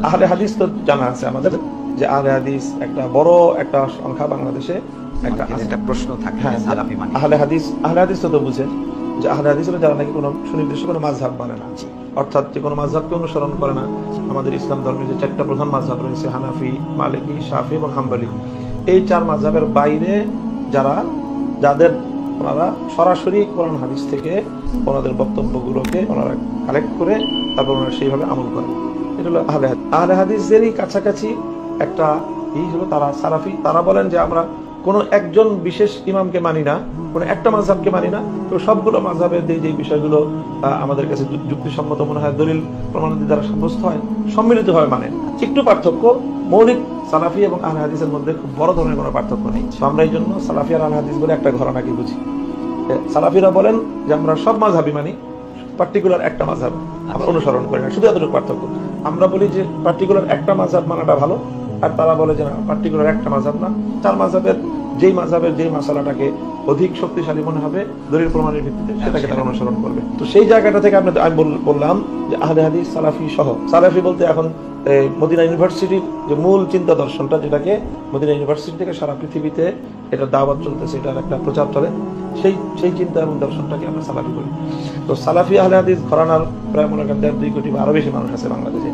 আহলে হাদিস তো জানা আছে আমাদের যে আহলে হাদিস একটা বড় একটা সংখ্যা বাংলাদেশে একটা প্রশ্ন থাকে সালাফি মানে আহলে হাদিস তো বুঝেন যে আহলে হাদিস হলো যারা নাকি কোনো সুনির্দিষ্ট কোনো মাযহাব মানে না, অর্থাৎ যে কোনো মাযহাবকে অনুসরণ করে না। আমাদের ইসলাম ধর্মের যে চারটা প্রধান মাযহাব রয়েছে হানাফি, মালিকি, শাফি এবং হাম্বলি, এই চার মাযহাবের বাইরে যাদের ওনারা সরাসরি কোরআন হাদিস থেকে ওনাদের বক্তব্যগুলোকে ওনারা কালেক্ট করে তারপর ওনারা সেইভাবে আমল করেন, এটা হলো আহলে হাদিসেরই কাছাকাছি একটা হলো তারা সালাফি। তারা বলেন যে আমরা কোনো একজন বিশেষ ইমামকে মানি না, কোনো একটা মাযহাবকে মানি না, তো সবগুলো মাযহাবের যে বিষয়গুলো আমাদের কাছে যুক্তিসম্মত মনে হয়, দলিল প্রমাণাদি দ্বারা সাব্যস্ত হয়, সম্মিলিত হয় মানে। একটু পার্থক্য, মৌলিক সালাফি এবং আহলে হাদিসের মধ্যে খুব বড় ধরনের কোনো পার্থক্য নেই। আমরা এই জন্য সালাফি আর আহলে হাদিস বলে একটা ঘরানাকে বুঝি। সালাফিরা বলেন যে আমরা সব মাযহাবই মানি, পার্টিকুলার একটা মাযহাব আমরা অনুসরণ করি না, শুধু এতটুকু পার্থক্য। আমরা বলি যে পার্টিকুলার একটা মাযহাব মানাটা ভালো, আর তারা বলে যে না, পার্টিকুলার একটা মাযহাব না, চার মাযহাবের যেই মাসালাটাকে অধিক শক্তিশালী মনে হবে দলিল প্রমাণের ভিত্তিতে সেটাকে তারা অনুসরণ করবে। তো সেই জায়গাটা থেকে আমি বললাম যে আহলে হাদিস সালাফি সহ, সালাফি বলতে এখন মদিনা ইউনিভার্সিটির যে মূল চিন্তা দর্শনটা, যেটাকে মদিনা ইউনিভার্সিটি থেকে সারা পৃথিবীতে এটা দাওয়াত চলতেছে, এটার একটা প্রচার চলে, সেই চিন্তা এবং দর্শনটাকে আমরা সালাফি বলি। তো সালাফি আহলে হাদিস ঘরানার প্রায় মনে করেন 1.5-2 কোটি বা আরো বেশি মানুষ আছে বাংলাদেশে।